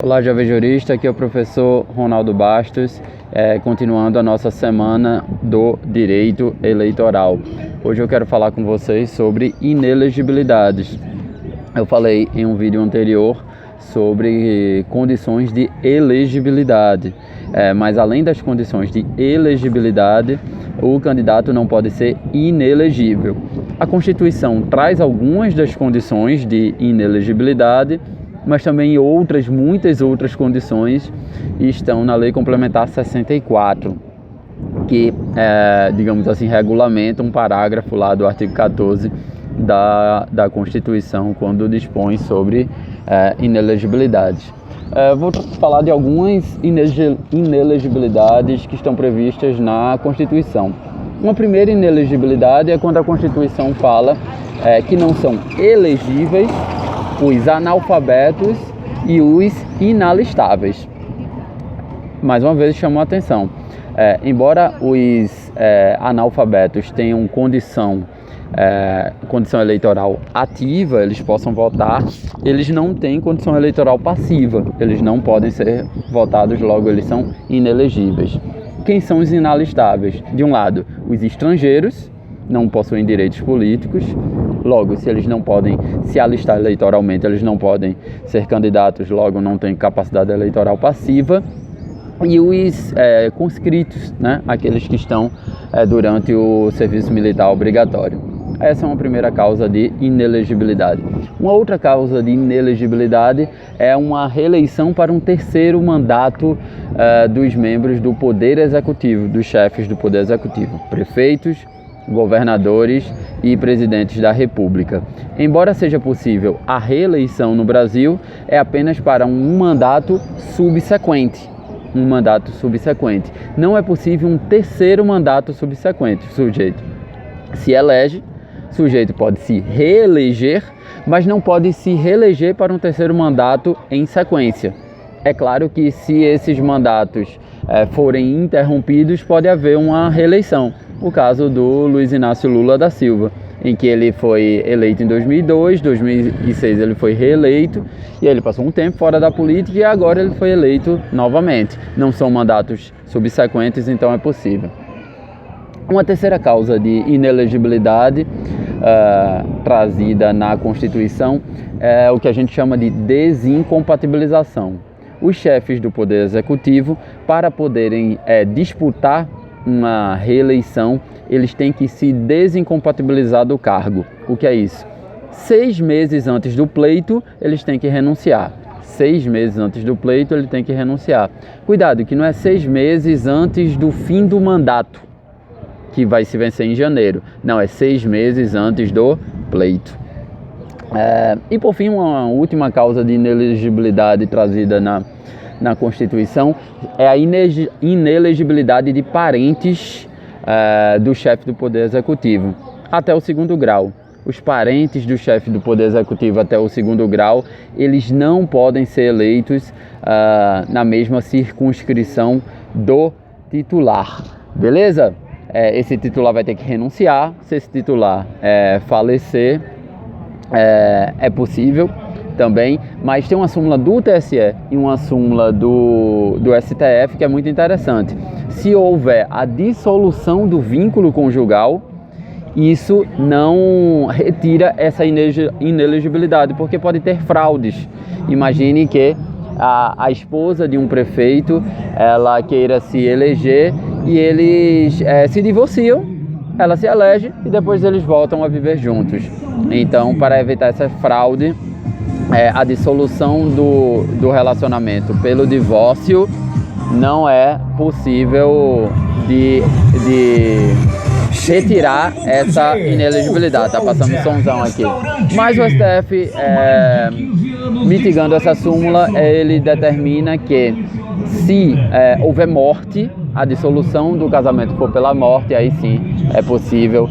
Olá, jovem jurista, aqui é o professor Ronaldo Bastos, continuando a nossa semana do direito eleitoral. Hoje eu quero falar com vocês sobre inelegibilidades. Eu falei em um vídeo anterior sobre condições de elegibilidade, mas além das condições de elegibilidade, o candidato não pode ser inelegível. A Constituição traz algumas das condições de inelegibilidade, mas também muitas outras condições estão na Lei Complementar 64, que, digamos assim, regulamenta um parágrafo lá do artigo 14 da Constituição, quando dispõe sobre inelegibilidades. Vou falar de algumas inelegibilidades que estão previstas na Constituição. Uma primeira inelegibilidade é quando a Constituição fala que não são elegíveis os analfabetos e os inalistáveis. Mais uma vez chamou a atenção. Embora os analfabetos tenham condição eleitoral ativa, eles possam votar, eles não têm condição eleitoral passiva, eles não podem ser votados, logo eles são inelegíveis. Quem são os inalistáveis? De um lado, os estrangeiros, não possuem direitos políticos, logo, se eles não podem se alistar eleitoralmente, eles não podem ser candidatos, logo não têm capacidade eleitoral passiva, e os conscritos, né? Aqueles que estão durante o serviço militar obrigatório. Essa é uma primeira causa de inelegibilidade. Uma outra causa de inelegibilidade é uma reeleição para um terceiro mandato dos membros do Poder Executivo, dos chefes do Poder Executivo, prefeitos, governadores e presidentes da República. Embora seja possível a reeleição no Brasil, é apenas para um mandato subsequente. Não é possível um terceiro mandato subsequente. O sujeito se elege, o sujeito pode se reeleger, mas não pode se reeleger para um terceiro mandato em sequência. É claro que se esses mandatos forem interrompidos, pode haver uma reeleição. O caso do Luiz Inácio Lula da Silva, em que ele foi eleito em 2002, 2006 ele foi reeleito, e aí ele passou um tempo fora da política e agora ele foi eleito novamente. Não são mandatos subsequentes, então é possível. Uma terceira causa de inelegibilidade trazida na Constituição é o que a gente chama de desincompatibilização. Os chefes do Poder Executivo, para poderem disputar uma reeleição, eles têm que se desincompatibilizar do cargo. O que é isso? 6 meses antes do pleito, eles têm que renunciar. 6 meses antes do pleito, ele tem que renunciar. Cuidado, que não é 6 meses antes do fim do mandato, que vai se vencer em janeiro. Não, é 6 meses antes do pleito. E por fim, uma última causa de inelegibilidade trazida na Constituição é a inelegibilidade de parentes do chefe do Poder Executivo até o 2º grau. Os parentes do chefe do Poder Executivo até o 2º grau, eles não podem ser eleitos na mesma circunscrição do titular, beleza? Esse titular vai ter que renunciar. Se esse titular falecer, é possível também, mas tem uma súmula do TSE e uma súmula do STF que é muito interessante. Se houver a dissolução do vínculo conjugal, isso não retira essa inelegibilidade, porque pode ter fraudes. Imagine que a esposa de um prefeito, ela queira se eleger e eles se divorciam, ela se elege e depois eles voltam a viver juntos. Então, para evitar essa fraude, a dissolução do relacionamento pelo divórcio não é possível de retirar essa inelegibilidade. Tá passando um sonzão aqui. Mas o STF, mitigando essa súmula, ele determina que se houver morte, a dissolução do casamento for pela morte, aí sim é possível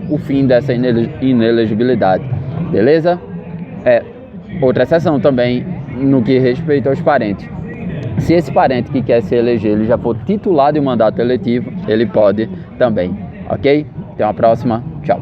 o fim dessa inelegibilidade. Beleza? Outra exceção também no que respeita aos parentes. Se esse parente que quer se eleger, ele já for titular de um mandato eletivo, ele pode também, ok? Até uma próxima, tchau.